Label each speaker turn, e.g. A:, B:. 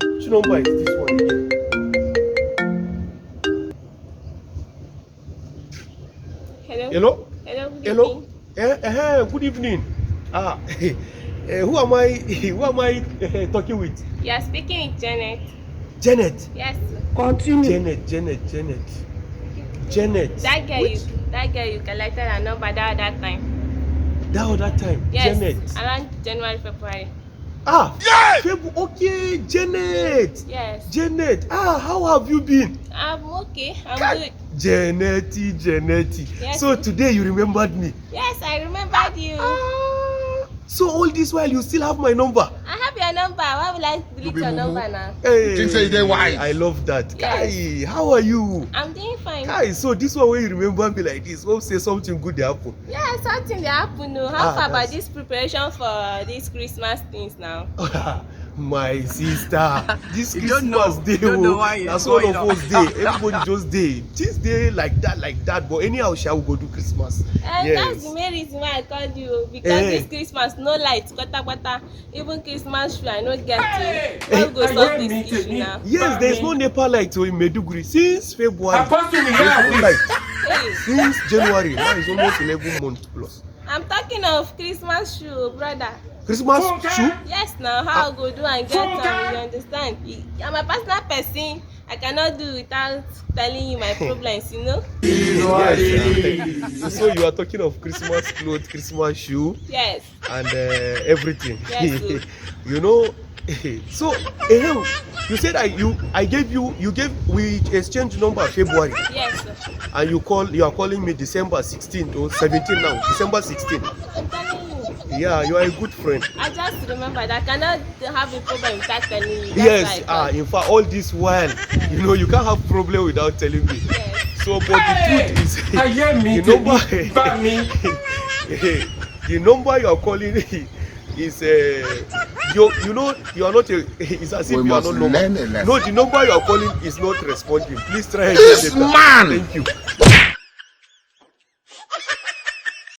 A: Which number is this one again?
B: Hello.
A: Hello?
B: Hello. Good
A: Hello?
B: evening.
A: Good evening. Ah, who am I? Who am I talking with?
B: You are speaking with Janet.
A: Janet.
B: Yes.
A: Janet.
B: That girl
A: Which?
B: you collected her number that time.
A: That other time.
B: Yes.
A: Janet.
B: Around January, February.
A: Ah, yes! Okay, Janet.
B: Yes.
A: Janet. Ah, how have you been?
B: I'm okay. I'm good.
A: Janet.
B: Yes.
A: So today you remembered me.
B: Yes, I remembered you.
A: Ah, so all this while you still have my number.
B: I have your number. Why will I delete your number now?
A: Hey,
C: Think say you dey wise.
A: I love that.
B: Yes.
A: Kai, how are you?
B: I'm doing fine.
A: Kai, so this one when you remember me like this, hope say something good dey happen.
B: Yeah, something dey happen. No, how far about
A: that's-
B: this preparation for these Christmas things now?
A: My sister, this
C: You don't know.
A: Christmas day,
C: You don't know why it's
A: that's all
C: going
A: of
C: on.
A: us day. Everybody just day. This day like that. But anyhow, shall we go do Christmas?
B: And
A: Yes.
B: that's the main reason why I called you, because
A: Eh.
B: this Christmas no light, kwata. Even Christmas tree I no get
C: Hey.
B: to. How we go
C: Hey,
B: solve
C: hey,
B: this
C: me,
B: issue
C: me.
B: now?
A: Yes, there is no NEPA light in Maiduguri since February.
C: Apostle, we
A: There's
C: hear
A: no
C: this.
A: light
B: Hey,
A: since January. Now it's almost 11 months plus.
B: I'm talking of Christmas shoe, brother.
A: Christmas shoe?
B: Yes, now how I go do and get am, you understand? You're my personal person. I cannot do without telling you my problems, you know?
A: Yes. So you are talking of Christmas clothes, Christmas shoe,
B: Yes.
A: and everything.
B: Yes, sir.
A: You know. So you said we exchanged number February,
B: Yes, sir.
A: and you are calling me December 16th or 17th now. December 16th.
B: I'm telling you.
A: Yeah, you are a good friend.
B: I just remember that I cannot have a problem without telling you. That's
A: Yes.
B: why I called.
A: In fact, all this while, you can't have problem without telling me.
B: Yes.
A: So, but the truth is,
C: I hear me.
A: the number,
C: Back me.
A: the number you are calling is you know you are not it's as if
C: We
A: you are
C: must
A: not normal.
C: learn a lesson.
A: No, the number you are calling is not responding. Please try again
C: This
A: later.
C: man!
A: Thank you.